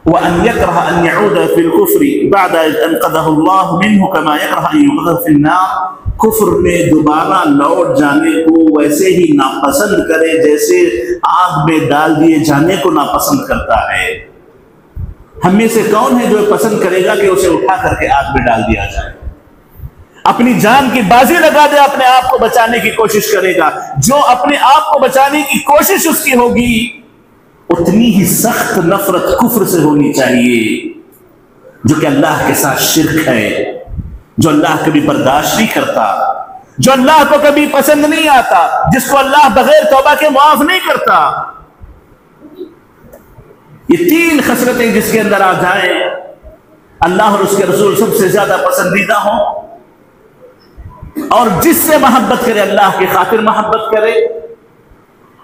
وَأَن يَكْرَهَ أَن يَعُودَ فِي الْكُفْرِ بَعْدَ إِذْ أَنْقَذَهُ اللَّهُ مِنْهُ كَمَا يَكْرَهُ أَن يُقْذَفَ فِي النَّارِ، کفر میں دوبارہ لوٹ جانے کو ویسے ہی ناپسند کرے جیسے آگ میں ڈال دیے جانے کو ناپسند کرتا ہے۔ ہم میں سے کون ہے جو پسند کرے گا کہ اسے اٹھا کر کے آگ میں ڈال دیا جائے؟ اپنی جان کی بازی لگا دے، اپنے آپ کو بچانے کی کوشش کرے گا۔ جو اپنے آپ کو بچانے کی کوشش اس کی ہوگی اتنی ہی سخت نفرت کفر سے ہونی چاہیے، جو کہ اللہ کے ساتھ شرک ہے، جو اللہ کبھی برداشت نہیں کرتا، جو اللہ کو کبھی پسند نہیں آتا، جس کو اللہ بغیر توبہ کے معاف نہیں کرتا۔ یہ تین خصلتیں جس کے اندر آ جائیں، اللہ اور اس کے رسول سب سے زیادہ پسندیدہ ہوں، اور جس سے محبت کرے اللہ کی خاطر محبت کرے،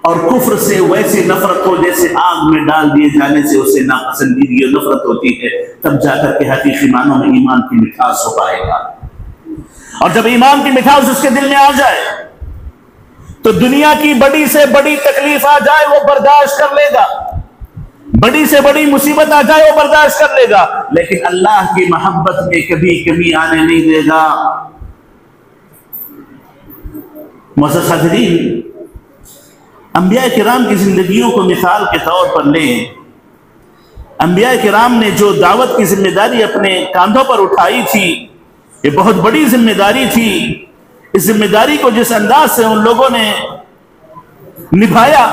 اور کفر سے ویسی نفرت ہو جیسے آگ میں ڈال دیے جانے سے اسے ناپسندیدگی اور نفرت ہوتی ہے، تب جا کر کے حقیقی معنوں میں ایمان کی مٹھاس ہو پائے گا۔ اور جب ایمان کی مٹھاس اس کے دل میں آ جائے تو دنیا کی بڑی سے بڑی تکلیف آ جائے وہ برداشت کر لے گا، بڑی سے بڑی مصیبت آ جائے وہ برداشت کر لے گا، لیکن اللہ کی محبت میں کبھی کمی آنے نہیں دے گا۔ معزز حاضرین، انبیاء کرام کی زندگیوں کو مثال کے طور پر لیں۔ انبیاء کرام نے جو دعوت کی ذمہ داری اپنے کاندھوں پر اٹھائی تھی، یہ بہت بڑی ذمہ داری تھی۔ اس ذمہ داری کو جس انداز سے ان لوگوں نے نبھایا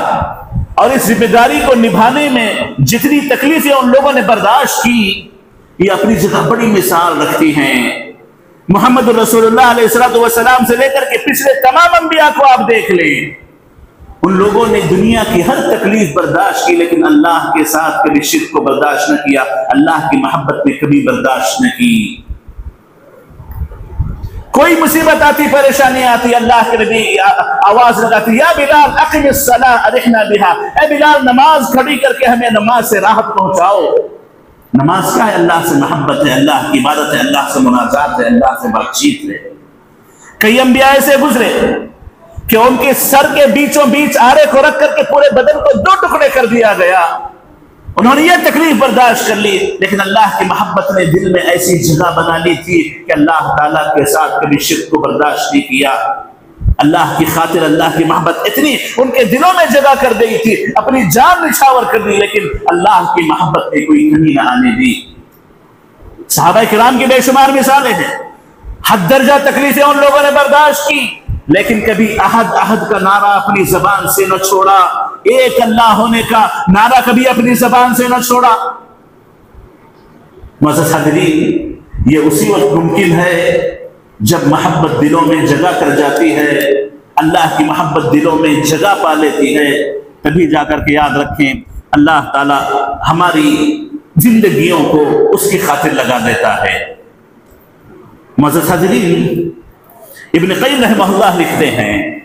اور اس ذمہ داری کو نبھانے میں جتنی تکلیفیں ان لوگوں نے برداشت کی، یہ اپنی جگہ بڑی مثال رکھتی ہیں۔ محمد رسول اللہ علیہ السلام سے لے کر کے پچھلے تمام انبیاء کو آپ دیکھ لیں، ان لوگوں نے دنیا کی ہر تکلیف برداشت کی، لیکن اللہ کے ساتھ کبھی شرک کو برداشت نہ کیا، اللہ کی محبت میں کبھی برداشت نہ کی۔ کوئی مصیبت آتی، پریشانی آتی، اللہ کے نبی آواز لگاتی، یا بلال اقم الصلاۃ ارحنا بها، اے بلال نماز کھڑی کر کے ہمیں نماز سے راحت پہنچاؤ۔ نماز کیا ہے؟ اللہ سے محبت ہے، اللہ کی عبادت ہے، اللہ سے مناجات ہے، اللہ سے بات چیت ہے۔ کئی انبیاء ایسے گزرے کہ ان کے سر کے بیچوں بیچ آرے کو رکھ کر کے پورے بدن کو 2 ٹکڑے کر دیا گیا، انہوں نے یہ تکلیف برداشت کر لی، لیکن اللہ کی محبت نے دل میں ایسی جگہ بنا لی تھی کہ اللہ تعالیٰ کے ساتھ کبھی شرک کو برداشت نہیں کیا۔ اللہ کی خاطر اللہ کی محبت اتنی ان کے دلوں میں جگہ کر دی تھی، اپنی جان نچھاور کر دی، لیکن اللہ کی محبت نے کوئی کمی نہ آنے دی۔ صحابہ کرام کی بے شمار مثالیں ہیں، حد درجہ تکلیفیں ان لوگوں نے برداشت کی، لیکن کبھی احد کا نعرہ اپنی زبان سے نہ چھوڑا، ایک اللہ ہونے کا نعرہ کبھی اپنی زبان سے نہ چھوڑا۔ معزز حاضرین، یہ اسی وقت ممکن ہے جب محبت دلوں میں جگہ کر جاتی ہے، اللہ کی محبت دلوں میں جگہ پا لیتی ہے، تبھی جا کر کے یاد رکھیں اللہ تعالی ہماری زندگیوں کو اس کی خاطر لگا دیتا ہے۔ معزز حاضرین، ابن قیم رحمہ اللہ لکھتے ہیں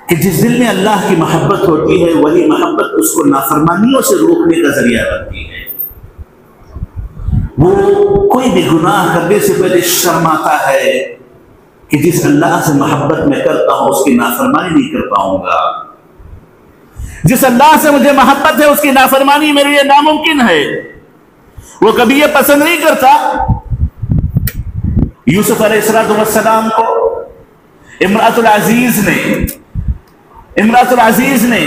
کہ جس دل میں اللہ کی محبت ہوتی ہے وہی محبت اس کو نافرمانیوں سے روکنے کا ذریعہ بنتی ہے۔ وہ کوئی بھی گناہ کرنے سے پہلے شرماتا ہے کہ جس اللہ سے محبت میں کرتا ہوں اس کی نافرمانی نہیں کر پاؤں گا، جس اللہ سے مجھے محبت ہے اس کی نافرمانی میرے لیے ناممکن ہے۔ وہ کبھی یہ پسند نہیں کرتا۔ یوسف علیہ السلام کو امرأۃ العزیز نے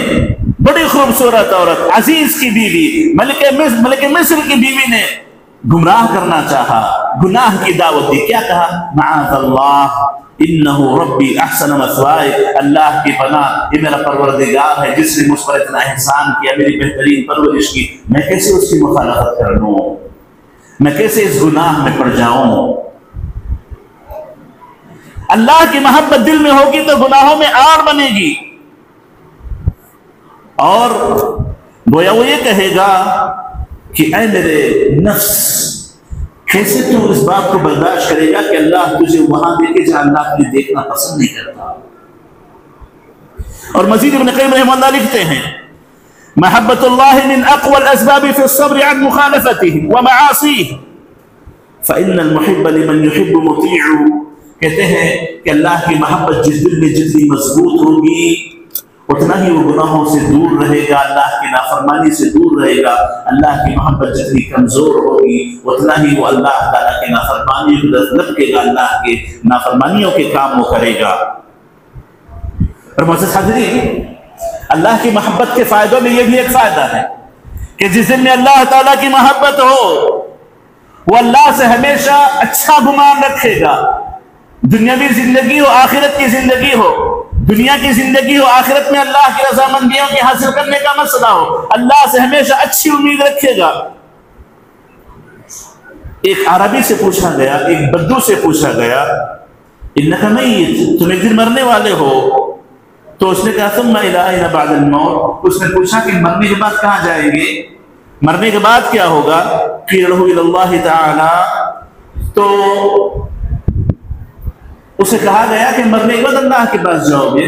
بڑی خوبصورت عورت، عزیز کی بیوی، ملک مصر کی بیوی نے گمراہ کرنا چاہا، گناہ کی دعوت دی۔ کیا کہا؟ معاذ اللہ انہ ربی احسن مثوائی، اللہ کی پناہ، یہ میرا پروردگار ہے جس نے مجھ پر اتنا احسان کیا، میری بہترین پرورش کی، میں کیسے اس کی مخالفت کر لوں، میں کیسے اس گناہ میں پڑ جاؤں۔ اللہ کی محبت دل میں ہوگی تو گناہوں میں آڑ بنے گی، اور گویا وہ یہ کہے گا کہ اے میرے نفس، کیسے تو اس بات کو برداشت کرے گا کہ اللہ تجھے وہاں دیکھے جہاں اللہ تجھے دیکھنا پسند نہیں کرتا۔ اور مزید ابن قیم رحمہ اللہ لکھتے ہیں محبت اللہ من اقوى الاسباب في الصبر عن مخالفته ومعاصيه فإن المحب لمن يحب مطيع۔ کہتے ہیں کہ اللہ کی محبت جس دل میں جتنی مضبوط ہوگی اتنا ہی وہ گناہوں سے دور رہے گا، اللہ کی نافرمانی سے دور رہے گا۔ اللہ کی محبت جتنی کمزور ہوگی اتنا ہی وہ اللہ تعالیٰ کی نافرمانی کی طرف لپکے گا، اللہ کے نافرمانیوں کے کام وہ کرے گا۔ اور معزز حاضرین، اللہ کی محبت کے فائدوں میں یہ بھی ایک فائدہ ہے کہ جس دن میں اللہ تعالیٰ کی محبت ہو وہ اللہ سے ہمیشہ اچھا گمان رکھے گا، دنیاوی زندگی ہو آخرت کی زندگی ہو، دنیا کی زندگی ہو آخرت میں اللہ کی رضامندیوں کے حاصل کرنے کا مسئلہ ہو، اللہ سے ہمیشہ اچھی امید رکھے گا۔ ایک عربی سے پوچھا گیا، ایک بدو سے پوچھا گیا، انک میت، تم ایک دن مرنے والے ہو، تو اس نے کہا ثم الی این بعد الموت، اس نے پوچھا کہ مرنے کے بعد کہاں جائیں گے، مرنے کے بعد کیا ہوگا؟ قیل له الی اللہ تعالی، تو اسے کہا گیا کہ مرنے کے بعد اللہ کے پاس جاؤ گے،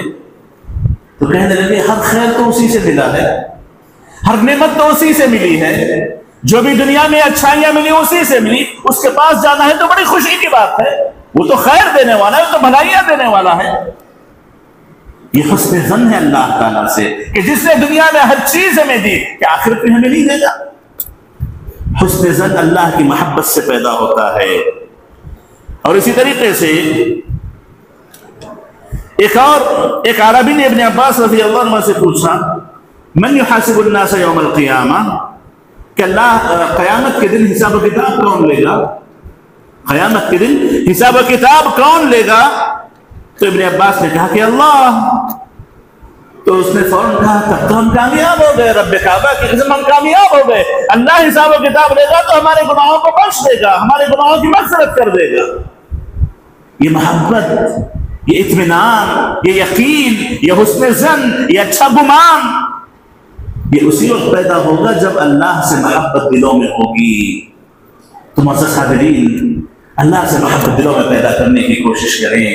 تو کہنے لگے ہر خیر تو اسی سے ملا ہے، ہر نعمت تو اسی سے ملی ہے، جو بھی دنیا میں اچھائیاں ملی اسی سے ملی، اس کے پاس جانا ہے تو بڑی خوشی کی بات ہے، وہ تو خیر دینے والا ہے، وہ تو بھلائیاں دینے والا ہے۔ یہ حسن ظن ہے اللہ تعالیٰ سے کہ جس نے دنیا میں ہر چیز ہمیں دی کہ آخرت میں ہمیں نہیں دے گا۔ حسن ظن اللہ کی محبت سے پیدا ہوتا ہے۔ اور اسی طریقے سے ایک عربی نے ابن عباس رضی اللہ عنہ سے پوچھا من یحاسب الناس یوم القیامہ، کہ اللہ قیامت کے دن حساب و کتاب کون لے گا؟ قیامت کے دن حساب و کتاب کون لے گا؟ تو ابن عباس نے کہا کہ اللہ۔ تو اس نے فوراً کہا تب تو ہم کامیاب ہو گئے، رب کعبہ کی قسم ہم کامیاب ہو گئے، اللہ حساب و کتاب لے گا تو ہمارے گناہوں کو بخش دے گا، ہمارے گناہوں کی مغفرت کر دے گا۔ یہ محبت، یہ اطمینان، یہ یقین، یہ حسن ظن، یہ اچھا گمان، یہ اسی وقت پیدا ہوگا جب اللہ سے محبت دلوں میں ہوگی۔ تو معزز حاضرین، اللہ سے محبت دلوں میں پیدا کرنے کی کوشش کریں۔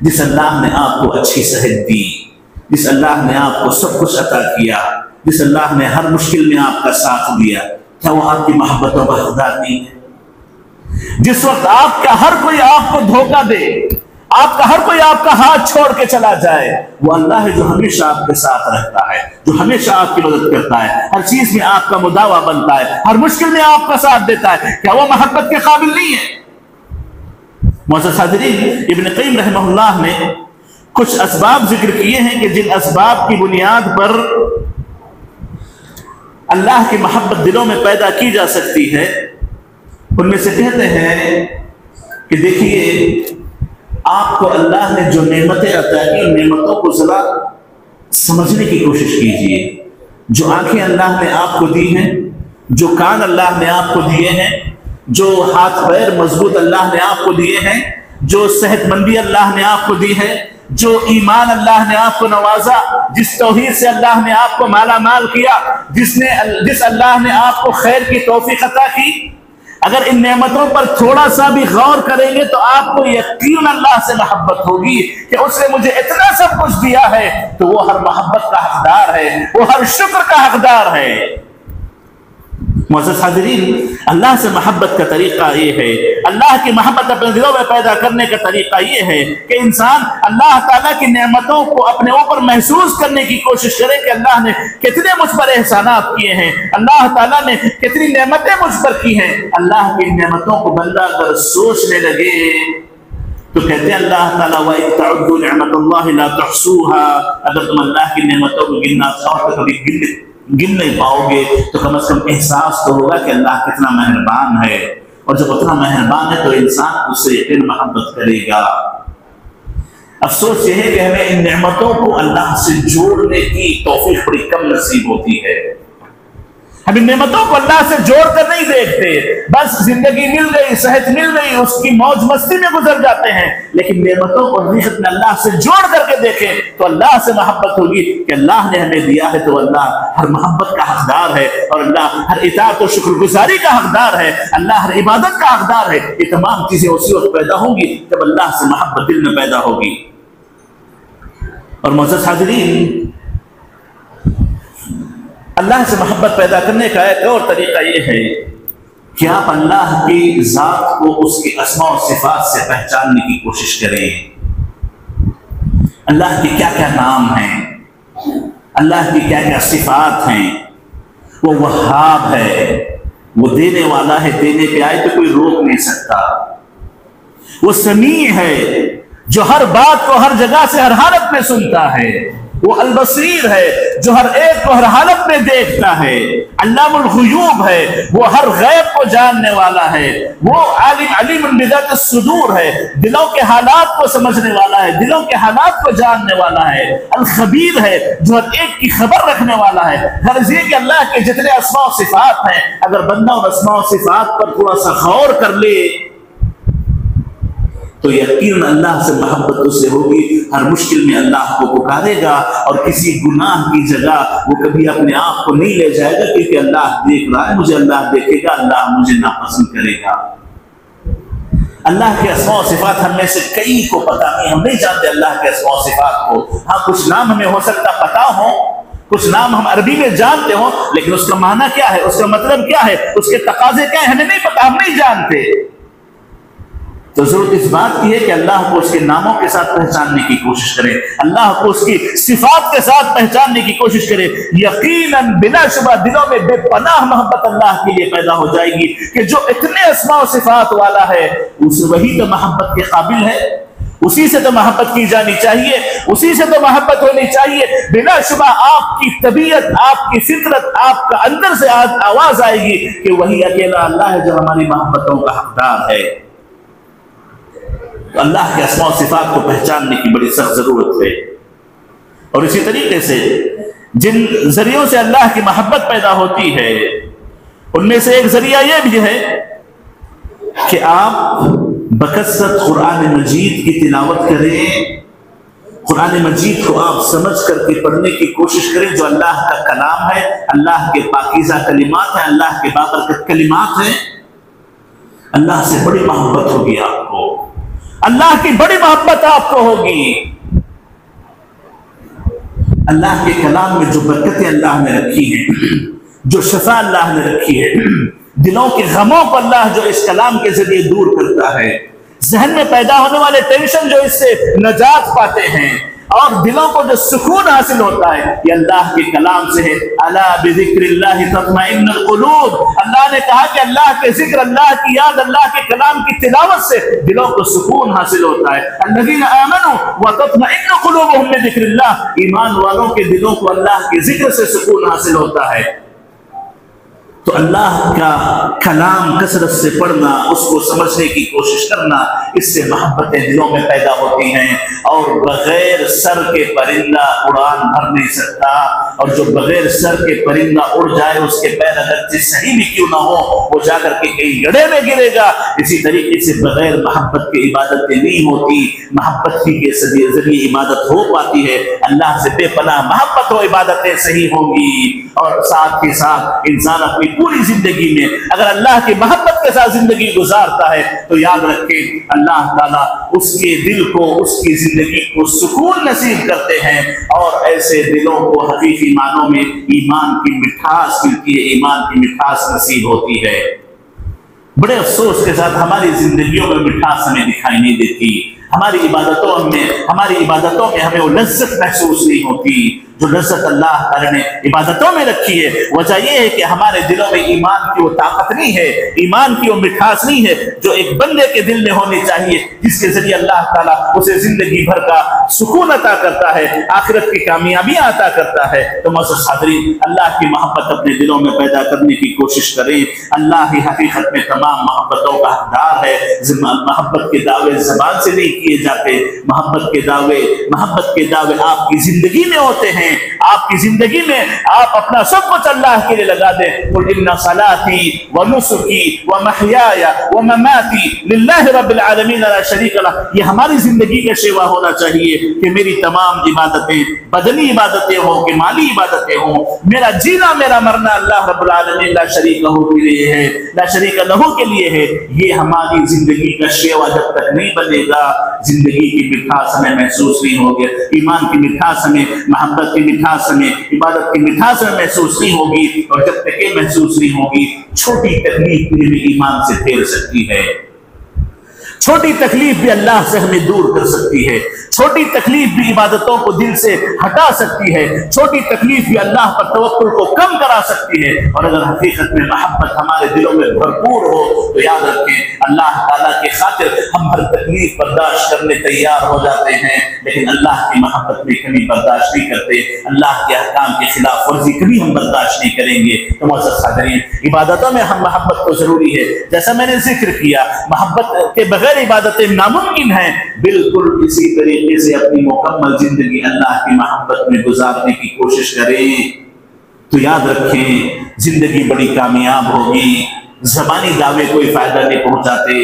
جس اللہ نے آپ کو اچھی صحت دی، جس اللہ نے آپ کو سب کچھ عطا کیا، جس اللہ نے ہر مشکل میں آپ کا ساتھ دیا، کیا وہ آپ کی محبتوں کا حقدار نہیں ہے؟ جس وقت آپ کا ہر کوئی آپ کو دھوکہ دے، آپ کا ہر کوئی آپ کا ہاتھ چھوڑ کے چلا جائے، وہ اللہ ہے جو ہمیشہ آپ کے ساتھ رہتا ہے، جو ہمیشہ آپ کی مدد کرتا ہے، ہر چیز میں آپ کا مداوا بنتا ہے، ہر مشکل میں آپ کا ساتھ دیتا ہے، کیا وہ محبت کے قابل نہیں ہے؟ معزز حاضرین، ابن قیم رحمہ اللہ نے کچھ اسباب ذکر کیے ہیں کہ جن اسباب کی بنیاد پر اللہ کی محبت دلوں میں پیدا کی جا سکتی ہے۔ ان میں سے کہتے ہیں کہ دیکھیے، آپ کو اللہ نے جو نعمتیں عطا کی، ان نعمتوں کو ذرا سمجھنے کی کوشش کیجیے۔ جو آنکھیں اللہ نے آپ کو دی ہیں، جو کان اللہ نے آپ کو دیے ہیں، جو ہاتھ پیر مضبوط اللہ نے آپ کو دیے ہیں، جو صحت مندی اللہ نے آپ کو دی ہے، جو ایمان اللہ نے آپ کو نوازا، جس توحید سے اللہ نے آپ کو مالا مال کیا، جس اللہ نے آپ کو خیر کی توفیق عطا کی، اگر ان نعمتوں پر تھوڑا سا بھی غور کریں گے تو آپ کو یقین اللہ سے محبت ہوگی کہ اس نے مجھے اتنا سب کچھ دیا ہے، تو وہ ہر محبت کا حقدار ہے، وہ ہر شکر کا حقدار ہے۔ معزز حاضرین، اللہ سے محبت کا طریقہ یہ ہے، اللہ کی محبت اپنے دلوں میں پیدا کرنے کا طریقہ یہ ہے کہ انسان اللہ تعالیٰ کی نعمتوں کو اپنے اوپر محسوس کرنے کی کوشش کرے کہ اللہ نے کتنے مجھ پر احسانات کیے ہیں، اللہ تعالیٰ نے کتنی نعمتیں مجھ پر کی ہیں۔ اللہ کی نعمتوں کو بندہ اگر سوچنے لگے تو کہتے ہیں اللہ تعالیٰ وَإِن تَعُدُّوا نِعْمَةَ اللَّهِ لَا تُحْصُوهَا، اگر تم اللہ کی نعمتوں کو گننا چاہو تو کبھی گن نہیں پاؤ گے، تو کم از کم احساس تو ہوگا کہ اللہ کتنا مہربان ہے، اور جب اتنا مہربان ہے تو انسان اس سے یقین محبت کرے گا۔ افسوس یہ ہے کہ ہمیں ان نعمتوں کو اللہ سے جوڑنے کی توفیق بڑی کم نصیب ہوتی ہے۔ ہم ان نعمتوں کو اللہ سے جوڑ کر نہیں دیکھتے، بس زندگی مل گئی، صحت مل گئی، اس کی موج مستی میں گزر جاتے ہیں، لیکن نعمتوں کو حقیقت میں اللہ سے جوڑ کر کے دیکھیں تو اللہ سے محبت ہوگی کہ اللہ نے ہمیں دیا ہے تو اللہ ہر محبت کا حقدار ہے، اور اللہ ہر اطاعت و شکر گزاری کا حقدار ہے، اللہ ہر عبادت کا حقدار ہے۔ یہ تمام چیزیں اسی وقت پیدا ہوں گی جب اللہ سے محبت دل میں پیدا ہوگی۔ اور معزز حاضرین، اللہ سے محبت پیدا کرنے کا ایک اور طریقہ یہ ہے کہ آپ اللہ کی ذات کو اس کی اسماء و صفات سے پہچاننے کی کوشش کریں۔ اللہ کے کیا کیا نام ہیں، اللہ کی کیا کیا صفات ہیں. وہ وہاب ہے، وہ دینے والا ہے، دینے پہ آئے تو کوئی روک نہیں سکتا. وہ سمیع ہے، جو ہر بات کو ہر جگہ سے ہر حالت میں سنتا ہے. وہ البصیر ہے، جو ہر ایک کو ہر حالت میں دیکھتا ہے. علام الغیوب ہے، وہ ہر غیب کو جاننے والا ہے. وہ علیم بذات الصدور ہے، دلوں کے حالات کو سمجھنے والا ہے، دلوں کے حالات کو جاننے والا ہے. الخبیر ہے، جو ہر ایک کی خبر رکھنے والا ہے. غرض یہ کہ اللہ کے جتنے اسماء و صفات ہیں، اگر بندہ اور اسماء و صفات پر تھوڑا سا غور کر لے تو یقیناً اللہ سے محبت اس سے ہوگی. ہر مشکل میں اللہ کو پکارے گا اور کسی گناہ کی جگہ وہ کبھی اپنے آپ کو نہیں لے جائے گا، کیونکہ اللہ دیکھ رہا ہے، مجھے اللہ دیکھے گا، اللہ مجھے ناپسند کرے گا. اللہ کے اسماء و صفات ہم میں سے کئی کو پتہ نہیں، ہم نہیں جانتے اللہ کے اسماء و صفات کو. ہاں کچھ نام ہمیں ہو سکتا پتہ ہو، کچھ نام ہم عربی میں جانتے ہوں، لیکن اس کا معنی کیا ہے، اس کا مطلب کیا ہے، اس کے تقاضے کیا ہیں، ہمیں نہیں پتہ، ہم نہیں جانتے. تو ضرورت اس بات کی ہے کہ اللہ کو اس کے ناموں کے ساتھ پہچاننے کی کوشش کرے، اللہ کو اس کی صفات کے ساتھ پہچاننے کی کوشش کرے. یقیناً بلا شبہ دلوں میں بے پناہ محبت اللہ کے لیے پیدا ہو جائے گی کہ جو اتنے اسماء و صفات والا ہے وہی تو محبت کے قابل ہے، اسی سے تو محبت کی جانی چاہیے، اسی سے تو محبت ہونی چاہیے. بلا شبہ آپ کی طبیعت، آپ کی فطرت، آپ کا اندر سے آواز آئے گی کہ وہی اکیلا اللہ ہے جو ہماری محبتوں کا حقدار ہے. تو اللہ کے اسماء و صفات کو پہچاننے کی بڑی سخت ضرورت ہے. اور اسی طریقے سے جن ذریعوں سے اللہ کی محبت پیدا ہوتی ہے ان میں سے ایک ذریعہ یہ بھی ہے کہ آپ بکثرت قرآن مجید کی تلاوت کریں، قرآن مجید کو آپ سمجھ کر کے پڑھنے کی کوشش کریں. جو اللہ کا کلام ہے، اللہ کے پاکیزہ کلمات ہیں، اللہ کے بابرکت کلمات ہیں. اللہ سے بڑی محبت ہوگی آپ کو، اللہ کی بڑی محبت آپ کو ہوگی. اللہ کے کلام میں جو برکتیں اللہ نے رکھی ہیں، جو شفا اللہ نے رکھی ہے، دلوں کے غموں کو اللہ جو اس کلام کے ذریعے دور کرتا ہے، ذہن میں پیدا ہونے والے ٹینشن جو اس سے نجات پاتے ہیں اور دلوں کو جو سکون حاصل ہوتا ہے، یہ اللہ کے کلام سے ہے. الا بذکر اللہ تطمئن القلوب. اللہ نے کہا کہ اللہ کے ذکر، اللہ کی یاد، اللہ کے کلام کی تلاوت سے دلوں کو سکون حاصل ہوتا ہے. الذین آمنوا وتطمئن قلوبهم بذکر اللہ. ایمان والوں کے دلوں کو اللہ کے ذکر سے سکون حاصل ہوتا ہے. تو اللہ کا کلام کثرت سے پڑھنا، اس کو سمجھنے کی کوشش کرنا، اس سے محبتیں دلوں میں پیدا ہوتی ہیں. اور بغیر سر کے پرندہ اڑان بھر نہیں سکتا، اور جو بغیر سر کے پرندہ اڑ جائے اس کے پیر اگر صحیح بھی کیوں نہ ہو وہ جا کر کے کہیں گڑھے میں گرے گا. اسی طریقے سے بغیر محبت کی عبادتیں نہیں ہوتی، محبت ہی کے ذریعے عبادت ہو پاتی ہے. اللہ سے بے پناہ محبت ہو، عبادتیں صحیح ہوں گی. اور ساتھ کے ساتھ انسان اپنی پوری زندگی میں اگر اللہ کی محبت کے ساتھ زندگی گزارتا ہے تو یاد رکھیں اللہ تعالیٰ اس کے دل کو، اس کی زندگی کو سکون نصیب کرتے ہیں. اور ایسے دلوں کو حقیقی معنوں میں ایمان کی مٹھاس ملتی ہے، ایمان کی مٹھاس نصیب ہوتی ہے. بڑے افسوس کے ساتھ ہماری زندگیوں میں مٹھاس ہمیں دکھائی نہیں دیتی. ہماری عبادتوں میں ہمیں وہ لذت محسوس نہیں ہوتی جو لذت اللہ تعالی نے عبادتوں میں رکھی ہے. وجہ یہ ہے کہ ہمارے دلوں میں ایمان کی وہ طاقت نہیں ہے، ایمان کی وہ مٹھاس نہیں ہے جو ایک بندے کے دل میں ہونی چاہیے، جس کے ذریعے اللہ تعالیٰ اسے زندگی بھر کا سکون عطا کرتا ہے، آخرت کی کامیابیاں عطا کرتا ہے. تو معزز حاضرین، اللہ کی محبت اپنے دلوں میں پیدا کرنے کی کوشش کریں. اللہ ہی حقیقت میں تمام محبتوں کا حقدار ہے. محبت کے دعوے زبان سے نہیں کیے جاتے، محبت کے دعوے آپ کی زندگی میں ہوتے ہیں. آپ کی زندگی میں آپ اپنا سب کچھ اللہ کے لیے لگا دیں. قل ان صلاتي ونسكي ومحياي ومماتي لله رب العالمین لا شریک له. یہ ہماری زندگی کا شیوا ہونا چاہیے کہ میری تمام عبادتیں، بدنی عبادتیں ہوں کہ مالی عبادتیں ہوں، میرا جینا میرا مرنا اللہ رب العالمین لا شریک لہ کے لیے ہے، لا شریک لہ کے لیے ہے. یہ ہماری زندگی کا شیوا جب تک نہیں بنے گا، زندگی کی مٹھاس ہمیں محسوس نہیں ہوگی، ایمان کی مٹھاس ہمیں، محبت کی مٹھاس ہمیں، عبادت کی مٹھاس ہمیں محسوس نہیں ہوگی. اور جب تک یہ محسوس نہیں ہوگی، چھوٹی تکلیف بھی ایمان سے پھیر سکتی ہے. چھوٹی تکلیف بھی اللہ سے ہمیں دور کر سکتی ہے، چھوٹی تکلیف بھی عبادتوں کو دل سے ہٹا سکتی ہے، چھوٹی تکلیف بھی اللہ پر توکل کو کم کرا سکتی ہے۔ اور اگر حقیقت میں محبت ہمارے دلوں میں بھرپور ہو تو یاد رکھیں اللہ تعالیٰ کے خاطر ہم ہر تکلیف برداشت کرنے تیار ہو جاتے ہیں، لیکن اللہ کی محبت میں کبھی برداشت نہیں کرتے، اللہ کے احکام کی خلاف ورزی کبھی ہم برداشت نہیں کریں گے۔ تو معزز حاضرین، عبادتوں میں ہم محبت کو ضروری ہے، جیسا میں نے ذکر کیا محبت کے بغیر عبادتیں ناممکن ہیں، بالکل اسی طریقے سے اپنی مکمل زندگی اللہ کی محبت میں گزارنے کی کوشش کریں تو یاد رکھیں زندگی بڑی کامیاب ہوگی۔ زبانی دعوے کوئی فائدہ نہیں پہنچاتے،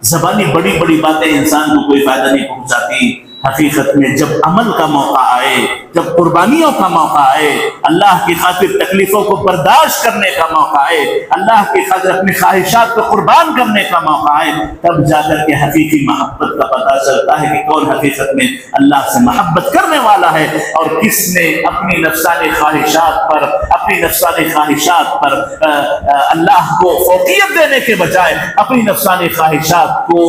زبانی بڑی بڑی باتیں انسان کو کوئی فائدہ نہیں پہنچاتی، حقیقت میں جب عمل کا موقع آئے، جب قربانیوں کا موقع آئے، اللہ کی خاطر تکلیفوں کو برداشت کرنے کا موقع آئے، اللہ کی خاطر اپنی خواہشات کو قربان کرنے کا موقع آئے، تب جا کر کے حقیقی محبت کا پتہ چلتا ہے کہ کون حقیقت میں اللہ سے محبت کرنے والا ہے اور کس نے اپنی نفسانی خواہشات پر اللہ کو فوقیت دینے کے بجائے اپنی نفسانی خواہشات کو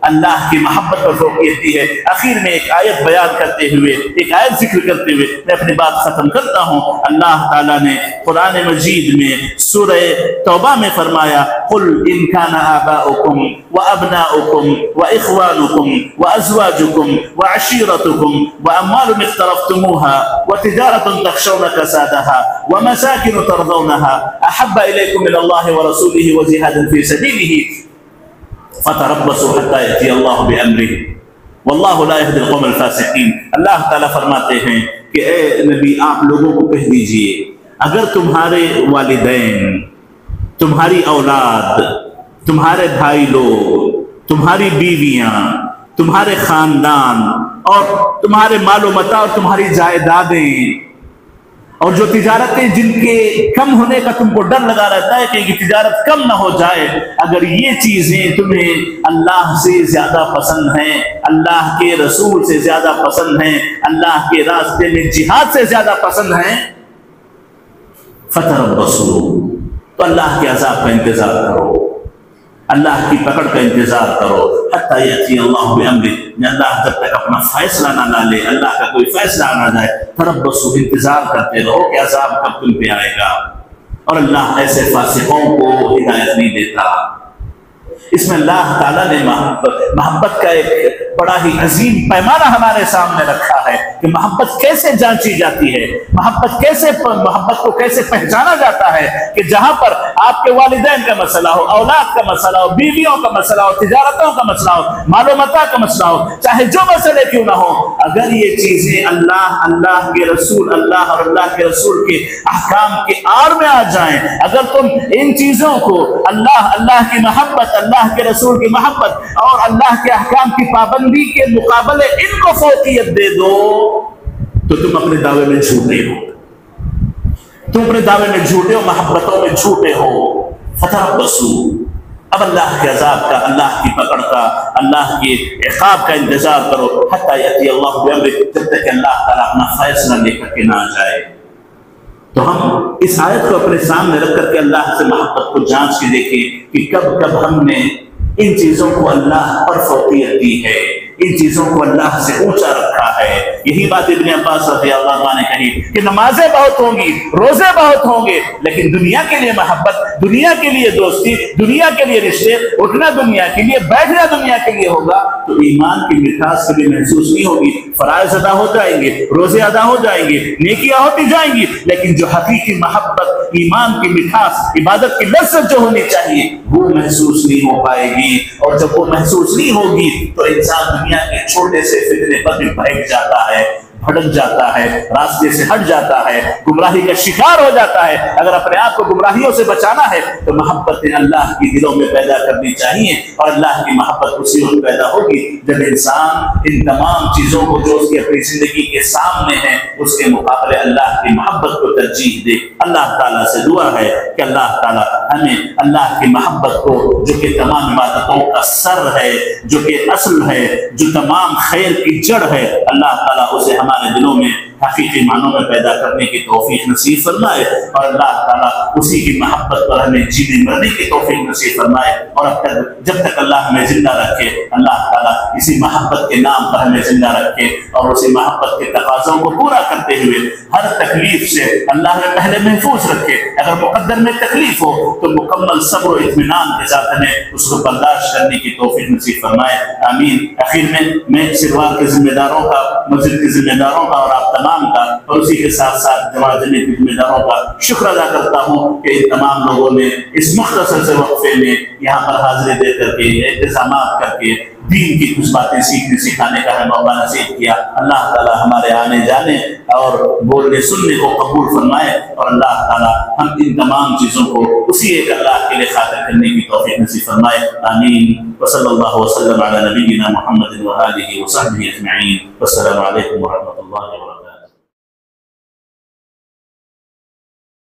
اللہ کی محبت پر فوقیت دی ہے۔ آخر میں ایک آیت بیان کرتے ہوئے، ایک آیت ذکر کرتے ہوئے میں اپنی بات ختم کرتا ہوں۔ اللہ تعالیٰ نے قرآن مجید میں سورہ توبہ میں فرمایا قُلْ إِنْ كَانَ آبَاؤُكُمْ وَأَبْنَاؤُكُمْ وَإِخْوَانُكُمْ وَأَزْوَاجُكُمْ وَعَشِيرَتُكُمْ وَأَمْوَالٌ اقْتَرَفْتُمُوهَا وَتِجَارَةٌ تَخْشَوْنَ كَسَادَهَا وَمَسَاكِنُ تَرْضَوْنَهَا أَحَبَّ إِلَيْكُم مِّنَ اللَّهِ وَرَسُولِهِ وَجِهَادٍ فِي سَبِيلِهِ فَتَرَبَّصُوا حَتَّى يَأْتِيَ اللَّهُ بِأَمْرِهِ وَاللَّهُ لَا يَهْدِي الْقَوْمَ الْفَاسِقِينَ۔ اللہ تعالیٰ فرماتے ہیں کہ اے نبی آپ لوگوں کو کہہ دیجئے اگر تمہارے والدین، تمہاری اولاد، تمہارے بھائی لوگ، تمہاری بیویاں، تمہارے خاندان اور تمہارے مال و متاع اور تمہاری جائیدادیں اور جو تجارتیں جن کے کم ہونے کا تم کو ڈر لگا رہتا ہے کہ یہ تجارت کم نہ ہو جائے، اگر یہ چیزیں تمہیں اللہ سے زیادہ پسند ہیں، اللہ کے رسول سے زیادہ پسند ہیں، اللہ کے راستے میں جہاد سے زیادہ پسند ہیں، فتربصوا تو اللہ کے عذاب کا انتظار کرو، اللہ کی پکڑ کا انتظار کرو، حتی یأتی اللہ بأمرہ، اللہ جب تک اپنا فیصلہ نہ لے، اللہ کا کوئی فیصلہ نہ جائے، تربصوا انتظار کرتے رہو کہ عذاب کب تم پہ آئے گا۔ اور اللہ ایسے فاسقوں کو ہدایت نہیں دیتا۔ اس میں اللہ تعالیٰ نے محبت کا ایک بڑا ہی عظیم پیمانہ ہمارے سامنے رکھا ہے کہ محبت کیسے جانچی جاتی ہے، محبت کو کیسے پہچانا جاتا ہے کہ جہاں پر آپ کے والدین کا مسئلہ ہو، اولاد کا مسئلہ ہو، بیویوں کا مسئلہ ہو، تجارتوں کا مسئلہ ہو، مال و متاع کا مسئلہ ہو، چاہے جو مسئلے کیوں نہ ہو، اگر یہ چیزیں اللہ کے رسول، اللہ اور اللہ کے رسول کے احکام کے آڑ میں آ جائیں، اگر تم ان چیزوں کو اللہ کی محبت، اللہ کے رسول کی محبت اور اللہ کے احکام کی پابندی کے مقابلے ان کو فوقیت دے دو تو تم اپنے دعوے میں جھوٹے ہو، تم اپنے دعوے میں جھوٹے ہو، محبتوں میں جھوٹے ہو۔ فتربصوا، اب اللہ کے عذاب کا، اللہ کی پکڑ کا، اللہ کے عقاب کا انتظار کرو، حتی یأتی اللہ بأمرہ، جب تک اللہ تعالیٰ اپنا فیصلہ لے کر کے نہ جائے۔ تو ہم اس آیت کو اپنے سامنے رکھ کر کے اللہ سے محبت کو جانچ کے دیکھیں کہ کب کب ہم نے ان چیزوں کو اللہ پر فوقیت دی ہے، ان چیزوں کو اللہ سے اونچا رکھا ہے۔ یہی بات ابن عباس رضی اللہ عنہ نے کہی کہ نمازیں بہت ہوں گی، روزے بہت ہوں گے، لیکن دنیا کے لیے محبت، دنیا کے لیے دوستی، دنیا کے لیے رشتے، اٹھنا دنیا کے لیے، بیٹھنا دنیا کے لیے ہوگا تو ایمان کی مٹھاس کبھی محسوس نہیں ہوگی۔ فرائض ادا ہو جائیں گے، روزے ادا ہو جائیں گے، نیکیاں ہوتی جائیں گی، لیکن جو حقیقی محبت، ایمان کی مٹھاس، عبادت کی لذت جو ہونی چاہیے وہ محسوس نہیں ہو پائے گی، اور جب وہ محسوس نہیں ہوگی تو انسان دنیا کے چھوٹے سے فتنے پر بھی بہک جاتا ہے، بھٹک جاتا ہے، راستے سے ہٹ جاتا ہے، گمراہی کا شکار ہو جاتا ہے۔ اگر اپنے آپ کو گمراہیوں سے بچانا ہے تو محبت اللہ کی دلوں میں پیدا کرنی چاہیے، اور اللہ کی محبت اسی وقت پیدا ہوگی جب انسان ان تمام چیزوں کو جو اس کی اپنی زندگی کے سامنے ہیں اس کے مقابلے اللہ کی محبت کو ترجیح دے۔ اللہ تعالیٰ سے دعا ہے کہ اللہ تعالیٰ ہمیں اللہ کی محبت کو، جو کہ تمام عبادتوں کا سر ہے، جو کہ اصل ہے، جو تمام خیر کی جڑ ہے، اللہ تعالیٰ اسے ہمارے دلوں میں حقیقی معنوں میں پیدا کرنے کی توفیق نصیب فرمائے، اور اللہ تعالیٰ اسی کی محبت پر ہمیں جینے مرنے کی توفیق نصیب فرمائے، اور اب تک جب تک اللہ ہمیں زندہ رکھے اللہ تعالیٰ اسی محبت کے نام پر ہمیں زندہ رکھے، اور اسی محبت کے تقاضوں کو پورا کرتے ہوئے ہر تکلیف سے اللہ ہمیں پہلے محفوظ رکھے۔ اگر مقدر میں تکلیف ہو تو مکمل صبر و اطمینان کے ساتھ ہمیں اس کو برداشت کرنے کی توفیق نصیب فرمائے، آمین۔ آخر میں سروار کے ذمہ داروں کا، مسجد کے ذمہ داروں کا اور آپ تمام کا، اور اسی کے ساتھ ساتھ جماعت کے ذمہ داروں کا شکر ادا کرتا ہوں کہ ان تمام لوگوں نے اس مختصر سے وقفے میں یہاں پر حاضری دے کر کے انتظامات کر کے دین کی کچھ باتیں سیکھنے سکھانے کا ہمیں موقع نصیب کیا۔ اللہ تعالیٰ ہمارے آنے جانے اور بولنے سننے کو قبول فرمائے، اور اللہ تعالیٰ ہم ان تمام چیزوں کو اسی ایک اللہ کے لیے خاطر کرنے کی توفیق نصیب فرمائے، آمین۔ وصلی اللہ وسلم علی نبینا محمد وآلہ وصحبہ اجمعین، والسلام علیکم ورحمۃ اللہ وبرکاتہ۔